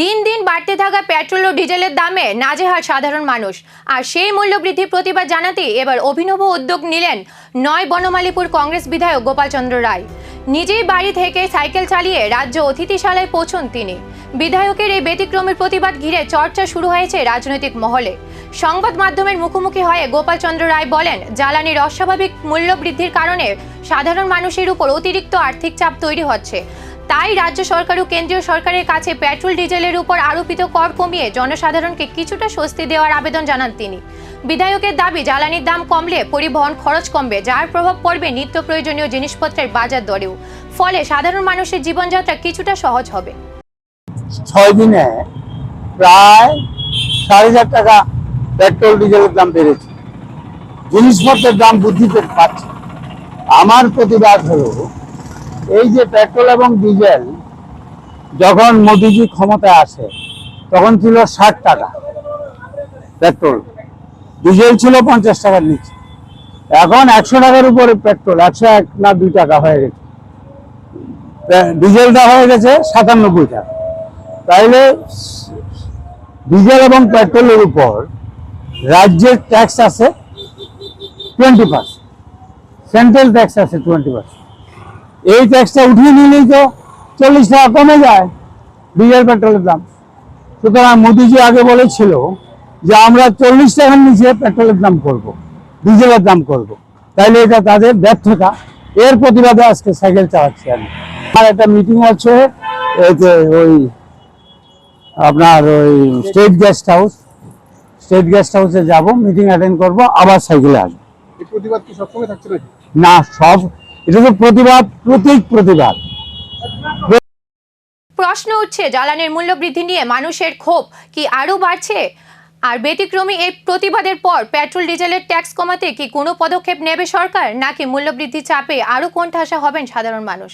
দিন দিন বাড়তে থাকা পেট্রোল ও ডিজেলের দামে নাজেহাল সাধারণ মানুষ। আর সেই মূল্যবৃদ্ধির প্রতিবাদ জানাতেই এবার অভিনব উদ্যোগ নিলেন নয় বনমালীপুর কংগ্রেস বিধায়ক গোপাল চন্দ্র রায়। নিজেই বাড়ি থেকে সাইকেল চালিয়ে রাজ্য অতিথিশালায় পৌঁছন তিনি। বিধায়কের এই ব্যতিক্রমের প্রতিবাদ ঘিরে চর্চা শুরু হয়েছে রাজনৈতিক মহলে। সংবাদ মাধ্যমের মুখোমুখি হয়ে গোপাল চন্দ্র রায় বলেন, জ্বালানির অস্বাভাবিক মূল্য বৃদ্ধির কারণে সাধারণ মানুষের উপর অতিরিক্ত আর্থিক চাপ তৈরি হচ্ছে। তাই রাজ্য সরকার ও কেন্দ্রীয় সরকারের কাছে পেট্রোল ডিজেলের উপর আরোপিত কর কমিয়ে জনসাধারণকে কিছুটা স্বস্তি দেওয়ার আবেদন জানান তিনি। বিধায়কের দাবি, জ্বালানির দাম কমলে পরিবহন খরচ কমবে, যার প্রভাব পড়বে নিত্য প্রয়োজনীয় জিনিসপত্রের বাজার দরেও। ফলে সাধারণ মানুষের জীবনযাত্রা কিছুটা সহজ হবে। 6 দিনে প্রায় 4,500 টাকা পেট্রোল ডিজেলের দাম বেড়েছে, জিনিসপত্রের দাম বৃদ্ধি পাচ্ছে। আমার প্রতিবাদ হলো, এই যে পেট্রোল এবং ডিজেল যখন মোদিজি ক্ষমতায় আসে তখন ছিল 60 টাকা পেট্রোল, ডিজেল ছিল 50 টাকার নিচে। এখন 100 টাকার উপরে পেট্রোল, 101 না 2 টাকা হয়ে গেছে। ডিজেলটা হয়ে গেছে 97 টাকা। তাইলে ডিজেল এবং পেট্রোলের উপর রাজ্যের ট্যাক্স আছে 20%, সেন্ট্রাল ট্যাক্স আছে 20%। এই ট্যাক্সটা উঠিয়ে নিলেই তো 40 টাকা কমে যায় ডিজেল পেট্রোলের দাম। সুতরাং মোদিজি আগে বলেছিল যে আমরা 40 টাকার নিচে পেট্রোলের দাম করব, ডিজেলের দাম করব। তাইলে এটা তাদের ব্যর্থতা। এর প্রতিবাদে আজকে সাইকেল চালাচ্ছি আমি। আমার একটা মিটিং আছে ওই আপনার ওই স্টেট গেস্ট হাউসে যাব, মিটিং অ্যাটেন্ড করব, আবার সাইকেলে আসবো। এই প্রতিবাদ কি সবসময় থাকছে নাকি? না, সব এটা তো প্রতিবাদ, প্রতিবাদ। প্রশ্ন উঠছে, জ্বালানির মূল্য বৃদ্ধি নিয়ে মানুষের ক্ষোভ কি আরও বাড়ছে? আর ব্যতিক্রমী এই প্রতিবাদের পর পেট্রোল ডিজেলের ট্যাক্স কমাতে কি কোনো পদক্ষেপ নেবে সরকার, নাকি মূল্যবৃদ্ধির চাপে আরও কোণঠাসা হবেন সাধারণ মানুষ?